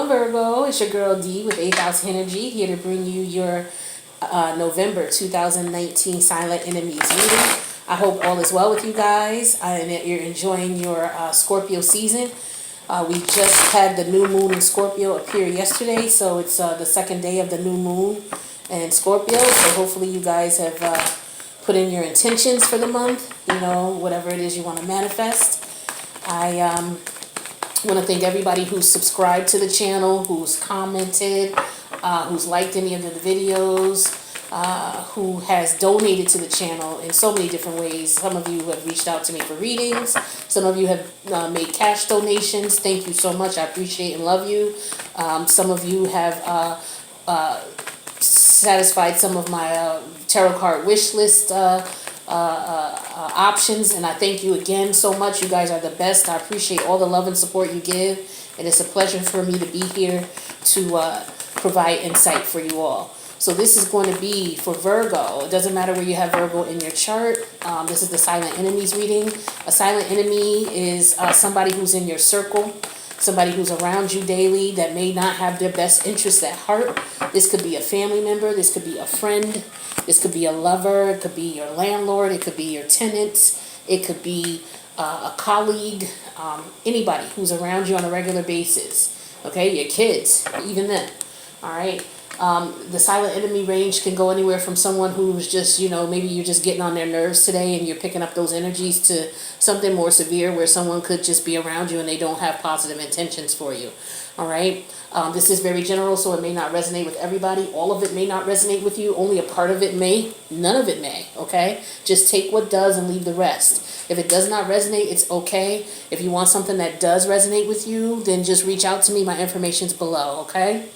Virgo. It's your girl D with 8th House Energy, here to bring you your November 2019 Silent Enemies reading. I hope all is well with you guys and that you're enjoying your Scorpio season. We just had the new moon in Scorpio appear yesterday, so it's the second day of the new moon in Scorpio. So hopefully you guys have put in your intentions for the month, whatever it is you want to manifest. I want to thank everybody who's subscribed to the channel, who's commented, who's liked any of the videos, who has donated to the channel in so many different ways. Some of you have reached out to me for readings. Some of you have made cash donations. Thank you so much. I appreciate and love you. Some of you have satisfied some of my tarot card wish list options, and I thank you again so much. You guys are the best. I appreciate all the love and support you give, and it's a pleasure for me to be here to provide insight for you all. So this is going to be for Virgo. It doesn't matter where you have Virgo in your chart. This is the Silent Enemies reading. A silent enemy is somebody who's in your circle, somebody who's around you daily that may not have their best interests at heart. This could be a family member. This could be a friend. This could be a lover. It could be your landlord. It could be your tenants. It could be a colleague. Anybody who's around you on a regular basis. Okay, your kids, even them. All right. The silent enemy range can go anywhere from someone who's just, maybe you're just getting on their nerves today and you're picking up those energies, to something more severe where someone could just be around you and they don't have positive intentions for you. All right. This is very general, so it may not resonate with everybody. All of it may not resonate with you. Only a part of it may. None of it may. Okay. Just take what does and leave the rest. If it does not resonate, it's okay. If you want something that does resonate with you, then just reach out to me. My information's below. Okay.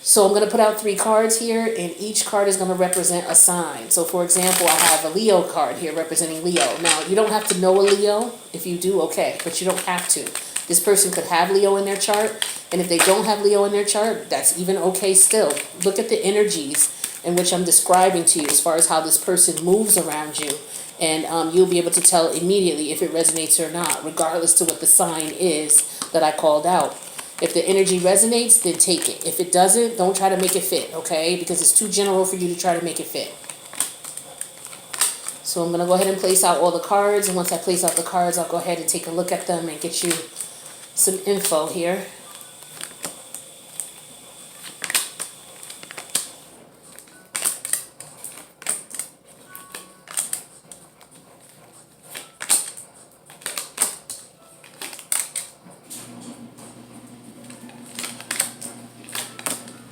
So I'm going to put out 3 cards here, and each card is going to represent a sign. So for example, I have a Leo card here representing Leo. Now, you don't have to know a Leo. If you do, okay, but you don't have to. This person could have Leo in their chart, and if they don't have Leo in their chart, that's even okay still. Look at the energies in which I'm describing to you as far as how this person moves around you, and you'll be able to tell immediately if it resonates or not, regardless to what the sign is that I called out. If the energy resonates, then take it. If it doesn't, don't try to make it fit, okay? Because it's too general for you to try to make it fit. So I'm going to go ahead and place out all the cards. And once I place out the cards, I'll go ahead and take a look at them and get you some info here.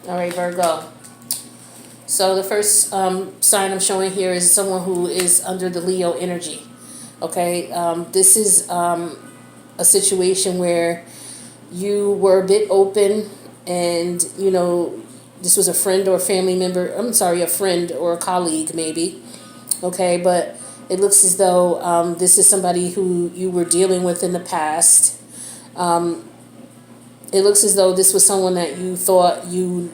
All right, Virgo. So the first sign I'm showing here is someone who is under the Leo energy. Okay, this is a situation where you were a bit open, and this was a friend or a family member. I'm sorry, a friend or a colleague maybe. Okay, but it looks as though this is somebody who you were dealing with in the past. It looks as though this was someone that you thought you'd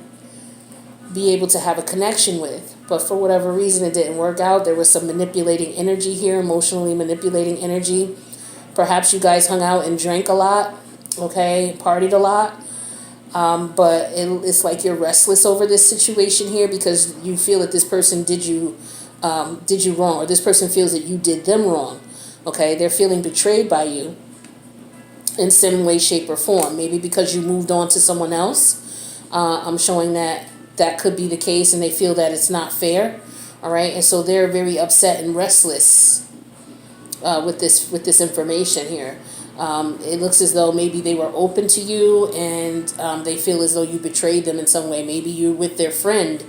be able to have a connection with, but for whatever reason it didn't work out. There was some manipulating energy here, emotionally manipulating energy. Perhaps you guys hung out and drank a lot, okay, partied a lot, but it's like you're restless over this situation here because you feel that this person did you wrong, or this person feels that you did them wrong. Okay, they're feeling betrayed by you in some way, shape, or form. Maybe because you moved on to someone else. I'm showing that could be the case, and they feel that it's not fair. All right, and so they're very upset and restless with this information here. It looks as though maybe they were open to you, and they feel as though you betrayed them in some way. Maybe you're with their friend.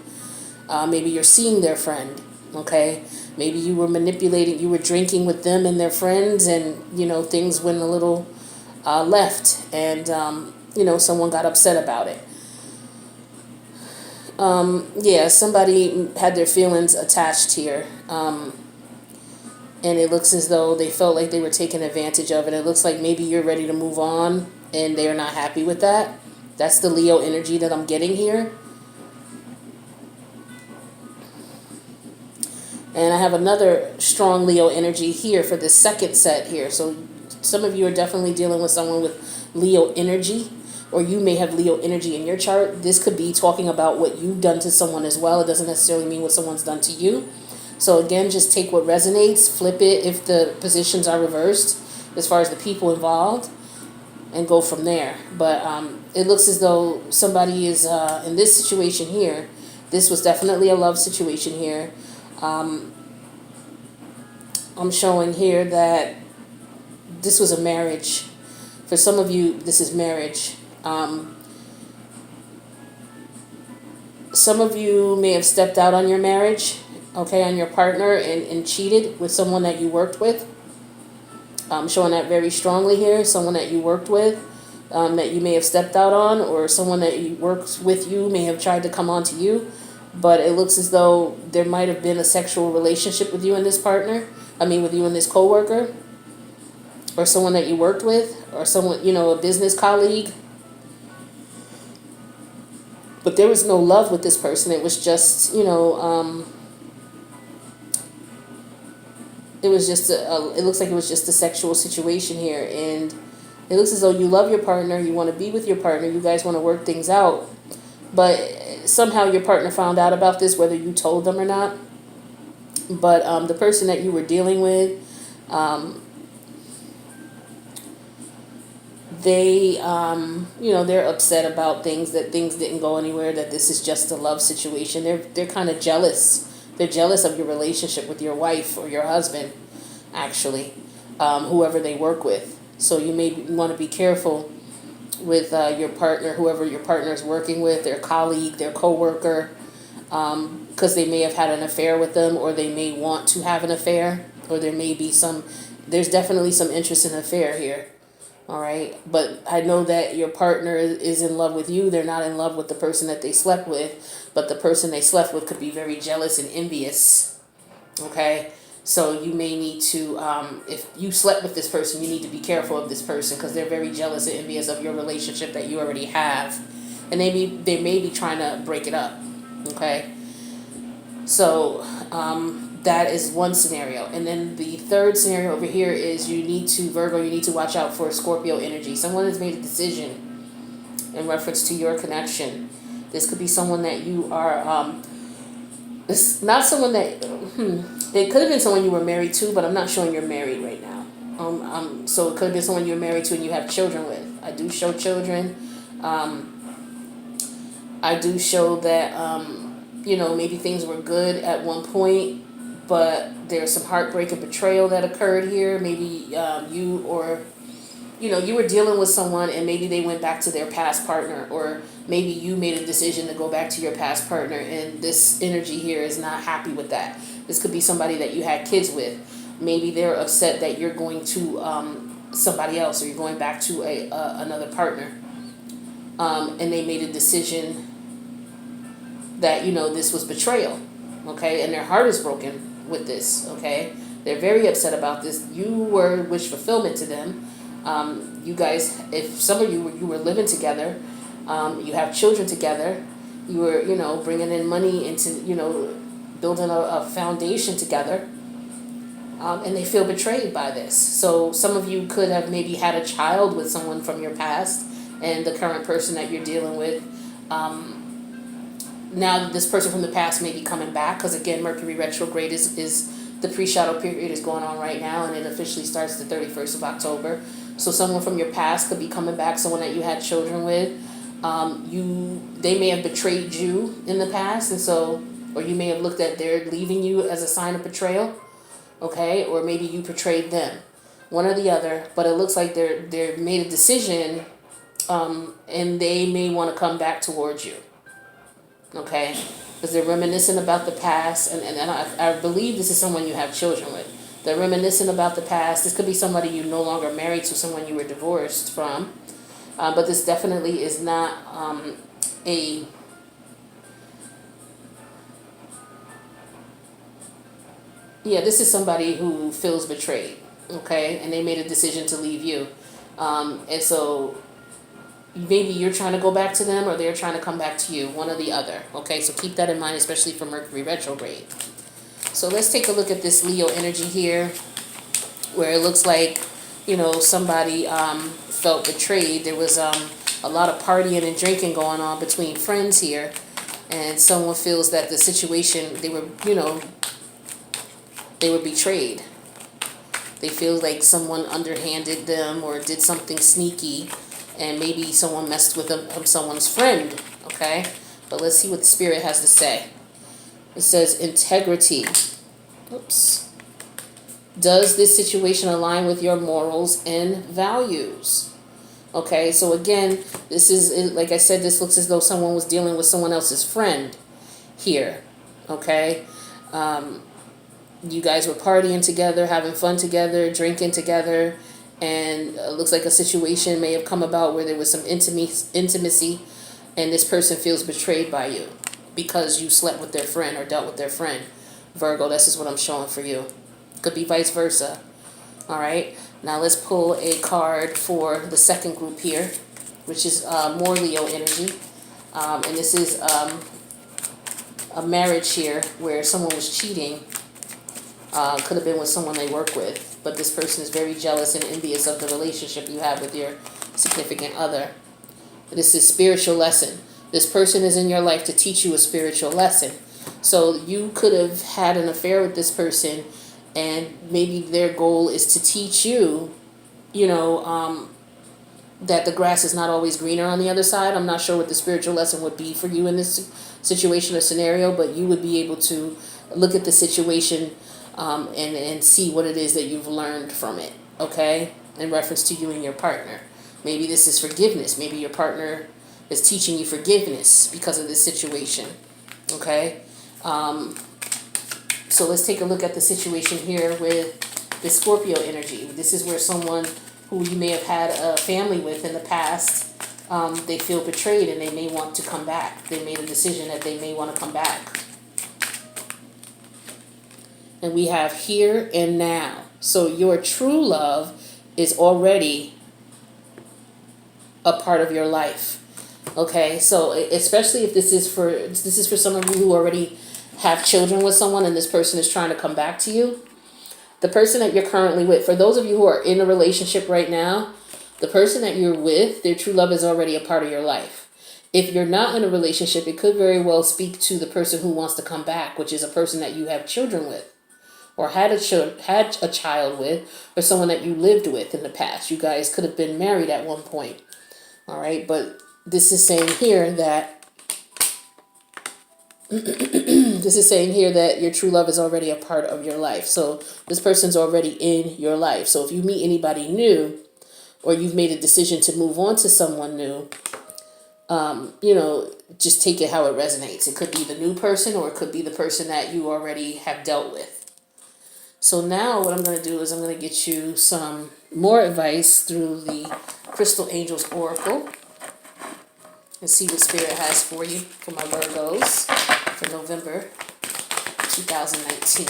Maybe you're seeing their friend. Okay, maybe you were manipulating. You were drinking with them and their friends, and things went a little left, and someone got upset about it. Yeah, somebody had their feelings attached here, and it looks as though they felt like they were taken advantage of, and it looks like maybe you're ready to move on and they're not happy with that. That's the Leo energy that I'm getting here. And I have another strong Leo energy here for this second set here. So some of you are definitely dealing with someone with Leo energy. or you may have Leo energy in your chart. This could be talking about what you've done to someone as well. It doesn't necessarily mean what someone's done to you. So again, just take what resonates, flip it if the positions are reversed as far as the people involved, and go from there. But it looks as though somebody is in this situation here. This was definitely a love situation here. I'm showing here that this was a marriage. For some of you, this is marriage. Some of you may have stepped out on your marriage, okay, on your partner, and cheated with someone that you worked with. I'm showing that very strongly here. Someone that you worked with, that you may have stepped out on, or someone that you worked with you may have tried to come on to you. But it looks as though there might have been a sexual relationship with you and this partner. With you and this coworker, or someone that you worked with, or someone, a business colleague. But there was no love with this person. It was just, it was just it looks like it was just a sexual situation here. And it looks as though you love your partner, you want to be with your partner, you guys want to work things out. But somehow your partner found out about this, whether you told them or not. But the person that you were dealing with, they, they're upset about things didn't go anywhere, that this is just a love situation. They're kind of jealous. They're jealous of your relationship with your wife or your husband, actually, whoever they work with. So you may want to be careful with your partner, whoever your partner is working with, their colleague, their coworker, because they may have had an affair with them, or they may want to have an affair, or there's definitely some interest in an affair here. All right. But I know that your partner is in love with you. They're not in love with the person that they slept with, but the person they slept with could be very jealous and envious. Okay. So you may need to, if you slept with this person, you need to be careful of this person, because they're very jealous and envious of your relationship that you already have. And they may be trying to break it up. Okay. So that is one scenario. And then the third scenario over here is Virgo, you need to watch out for Scorpio energy. Someone has made a decision in reference to your connection. This could be someone that you are, it's not someone that, it could have been someone you were married to, but I'm not showing you're married right now. So it could have been someone you're married to and you have children with. I do show children. I do show that, maybe things were good at one point, but there's some heartbreak and betrayal that occurred here. Maybe you were dealing with someone and maybe they went back to their past partner, or maybe you made a decision to go back to your past partner, and this energy here is not happy with that. This could be somebody that you had kids with. Maybe they're upset that you're going to somebody else, or you're going back to another partner, and they made a decision that, this was betrayal, okay, and their heart is broken with this, okay. They're very upset about this. You were wish fulfillment to them. You guys, if some of you were living together, you have children together, you were, bringing in money into, building a foundation together, and they feel betrayed by this. So some of you could have maybe had a child with someone from your past, and the current person that you're dealing with, now this person from the past may be coming back, because again, Mercury retrograde is the pre-shadow period is going on right now, and it officially starts the 31st of October. So someone from your past could be coming back, someone that you had children with. They may have betrayed you in the past, and so, or you may have looked at their leaving you as a sign of betrayal, okay, or maybe you betrayed them, one or the other. But it looks like they're made a decision, and they may want to come back towards you. Okay, because they're reminiscing about the past, and I believe this is someone you have children with. They're reminiscing about the past. This could be somebody you no longer married to, someone you were divorced from, but this definitely is not this is somebody who feels betrayed, okay, and they made a decision to leave you, and so maybe you're trying to go back to them, or they're trying to come back to you, one or the other. Okay, so keep that in mind, especially for Mercury retrograde. So let's take a look at this Leo energy here, where it looks like, somebody felt betrayed. There was a lot of partying and drinking going on between friends here, and someone feels that the situation, they were betrayed. They feel like someone underhanded them or did something sneaky, and maybe someone messed with someone's friend, okay? But let's see what the Spirit has to say. It says integrity. Oops. Does this situation align with your morals and values? Okay, so again, this is, like I said, this looks as though someone was dealing with someone else's friend here, okay? You guys were partying together, having fun together, drinking together, and it looks like a situation may have come about where there was some intimacy, and this person feels betrayed by you because you slept with their friend or dealt with their friend. Virgo, this is what I'm showing for you. Could be vice versa. All right, now let's pull a card for the second group here, which is more Leo energy. And this is a marriage here where someone was cheating. Could have been with someone they work with, but this person is very jealous and envious of the relationship you have with your significant other. This is spiritual lesson. This person is in your life to teach you a spiritual lesson. So you could have had an affair with this person, and maybe their goal is to teach you, that the grass is not always greener on the other side. I'm not sure what the spiritual lesson would be for you in this situation or scenario, but you would be able to look at the situation and see what it is that you've learned from it, okay, in reference to you and your partner. Maybe this is forgiveness. Maybe your partner is teaching you forgiveness because of this situation, okay? So let's take a look at the situation here with the Scorpio energy. This is where someone who you may have had a family with in the past, they feel betrayed and they may want to come back. They made a decision that they may want to come back. And we have here and now. So your true love is already a part of your life. Okay, so especially if this is for some of you who already have children with someone and this person is trying to come back to you. The person that you're currently with, for those of you who are in a relationship right now, the person that you're with, their true love is already a part of your life. If you're not in a relationship, it could very well speak to the person who wants to come back, which is a person that you have children with, or had a child with, or someone that you lived with in the past. You guys could have been married at one point. All right, but this is saying here that your true love is already a part of your life. So this person's already in your life. So if you meet anybody new, or you've made a decision to move on to someone new, just take it how it resonates. It could be the new person, or it could be the person that you already have dealt with. So now what I'm going to do is I'm going to get you some more advice through the Crystal Angels Oracle and see what Spirit has for you for my Virgos for November 2019.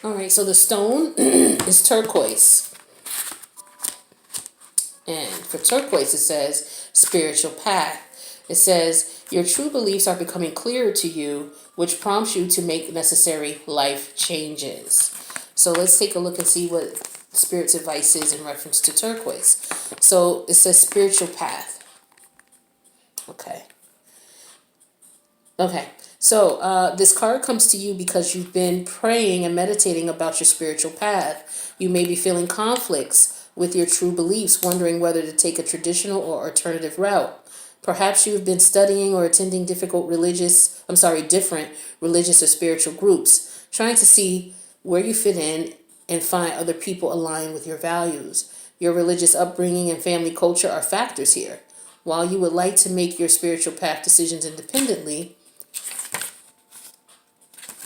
All right, so the stone is turquoise. And for turquoise, it says spiritual path. It says your true beliefs are becoming clearer to you, which prompts you to make necessary life changes. So let's take a look and see what Spirit's advice is in reference to turquoise. So it says spiritual path. Okay. So this card comes to you because you've been praying and meditating about your spiritual path. You may be feeling conflicts with your true beliefs, wondering whether to take a traditional or alternative route. Perhaps you've been studying or attending different religious or spiritual groups, trying to see where you fit in and find other people aligned with your values. Your religious upbringing and family culture are factors here. While you would like to make your spiritual path decisions independently,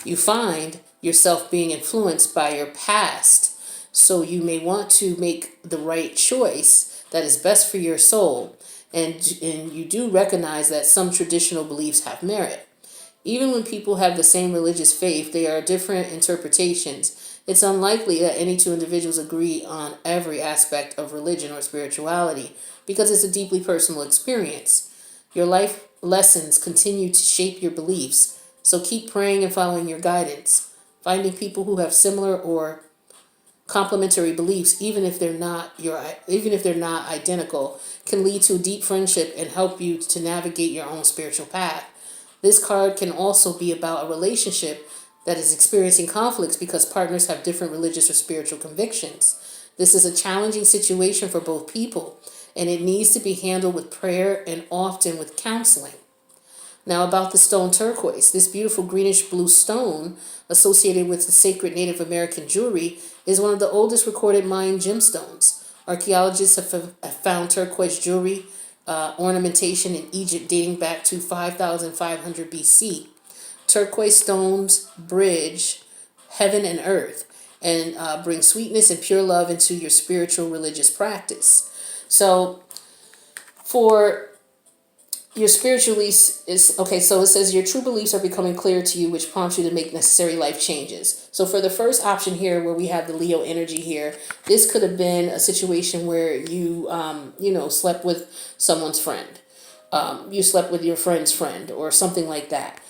you find yourself being influenced by your past. So you may want to make the right choice that is best for your soul. And you do recognize that some traditional beliefs have merit. Even when people have the same religious faith, there are different interpretations. It's unlikely that any two individuals agree on every aspect of religion or spirituality because it's a deeply personal experience. Your life lessons continue to shape your beliefs, so keep praying and following your guidance. Finding people who have similar or complementary beliefs, even if they're not identical, can lead to a deep friendship and help you to navigate your own spiritual path. This card can also be about a relationship that is experiencing conflicts because partners have different religious or spiritual convictions. This is a challenging situation for both people, and it needs to be handled with prayer and often with counseling. Now, about the stone turquoise, this beautiful greenish blue stone associated with the sacred Native American jewelry is one of the oldest recorded Mayan gemstones. Archaeologists have found turquoise jewelry ornamentation in Egypt dating back to 5500 BC. Turquoise stones bridge heaven and earth and bring sweetness and pure love into your spiritual religious practice. So, for your spiritual beliefs is okay. So it says your true beliefs are becoming clear to you, which prompts you to make necessary life changes. So for the first option here, where we have the Leo energy here, this could have been a situation where you, slept with someone's friend. You slept with your friend's friend or something like that.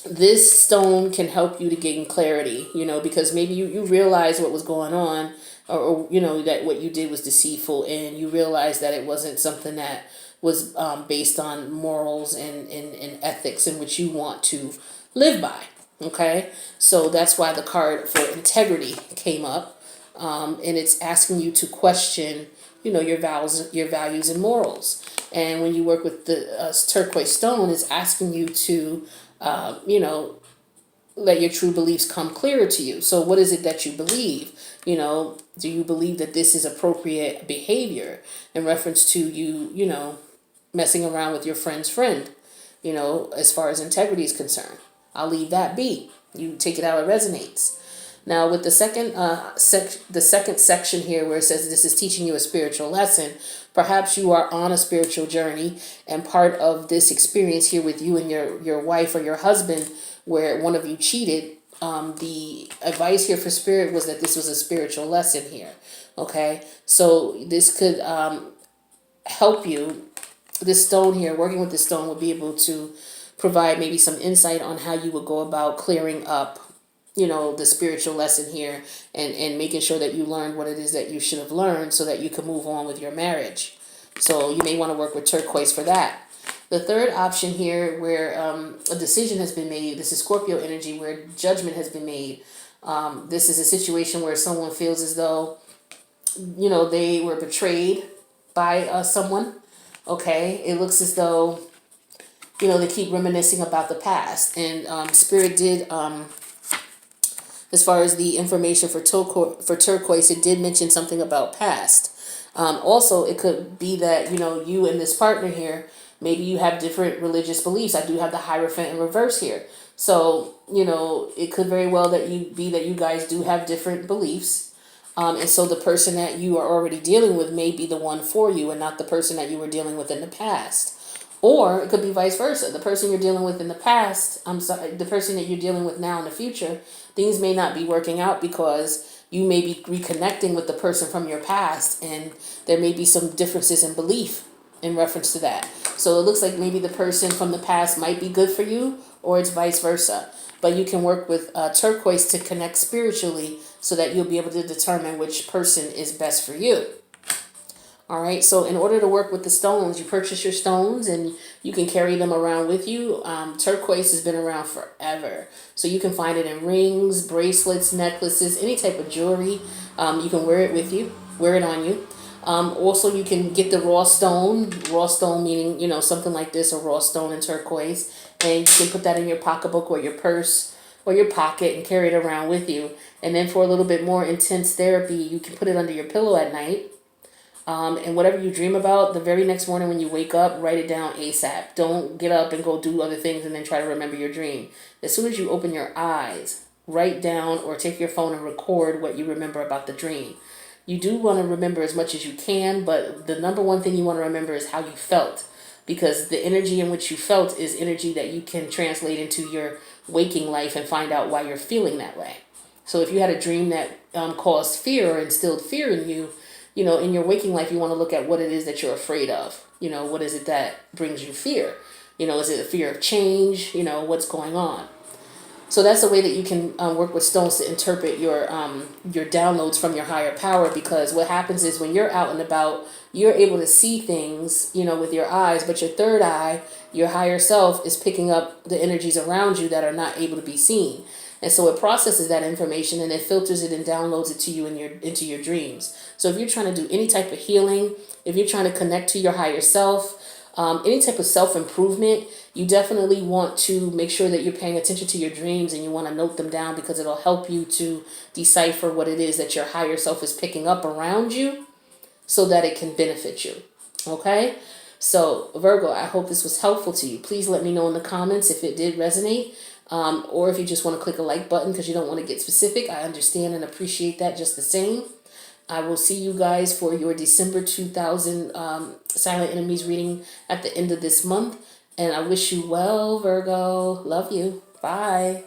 This stone can help you to gain clarity, because maybe you realize what was going on, or that what you did was deceitful, and you realize that it wasn't something that was based on morals and ethics in which you want to live by. Okay, so that's why the card for integrity came up, and it's asking you to question, your values and morals. And when you work with the turquoise stone, it's asking you to, let your true beliefs come clearer to you. So what is it that you believe? Do you believe that this is appropriate behavior in reference to you, messing around with your friend's friend, as far as integrity is concerned? I'll leave that be. You take it how it resonates. Now, with the second section here, where it says this is teaching you a spiritual lesson, perhaps you are on a spiritual journey, and part of this experience here with you and your wife or your husband, where one of you cheated, the advice here for spirit was that this was a spiritual lesson here. Okay, so this could help you. This stone here, working with this stone, will be able to provide maybe some insight on how you would go about clearing up, the spiritual lesson here, and making sure that you learned what it is that you should have learned so that you can move on with your marriage. So you may want to work with turquoise for that. The third option here, where a decision has been made, this is Scorpio energy, where judgment has been made. This is a situation where someone feels as though, they were betrayed by someone. Okay, it looks as though, they keep reminiscing about the past. And Spirit did, as far as the information for turquoise, it did mention something about past. Also, it could be that, you and this partner here, maybe you have different religious beliefs. I do have the Hierophant in reverse here. So, it could very well that you guys do have different beliefs. And so the person that you are already dealing with may be the one for you and not the person that you were dealing with in the past. Or it could be vice versa. The person you're dealing with in the past, the person that you're dealing with now in the future, things may not be working out because you may be reconnecting with the person from your past, and there may be some differences in belief in reference to that. So it looks like maybe the person from the past might be good for you, or it's vice versa. But you can work with turquoise to connect spiritually so that you'll be able to determine which person is best for you. All right, so in order to work with the stones, you purchase your stones and you can carry them around with you. Turquoise has been around forever. So you can find it in rings, bracelets, necklaces, any type of jewelry. You can wear it with you, wear it on you. Also, you can get the raw stone meaning, something like this, a raw stone in turquoise. And you can put that in your pocketbook or your purse or your pocket and carry it around with you. And then for a little bit more intense therapy, you can put it under your pillow at night. And whatever you dream about, the very next morning when you wake up, write it down ASAP. Don't get up and go do other things and then try to remember your dream. As soon as you open your eyes, write down or take your phone and record what you remember about the dream. You do want to remember as much as you can, but the number one thing you want to remember is how you felt. Because the energy in which you felt is energy that you can translate into your waking life and find out why you're feeling that way. So if you had a dream that caused fear or instilled fear in you, in your waking life, you want to look at what it is that you're afraid of. What is it that brings you fear? Is it a fear of change? What's going on? So that's a way that you can work with stones to interpret your downloads from your higher power, because what happens is when you're out and about, you're able to see things, with your eyes, but your third eye, your higher self, is picking up the energies around you that are not able to be seen. And so it processes that information and it filters it and downloads it to you into your dreams. So if you're trying to do any type of healing, if you're trying to connect to your higher self, any type of self-improvement, you definitely want to make sure that you're paying attention to your dreams and you want to note them down, because it'll help you to decipher what it is that your higher self is picking up around you so that it can benefit you. Okay? So Virgo, I hope this was helpful to you. Please let me know in the comments if it did resonate, or if you just want to click a like button because you don't want to get specific. I understand and appreciate that just the same. I will see you guys for your December 2000 Silent Enemies reading at the end of this month. And I wish you well, Virgo. Love you. Bye.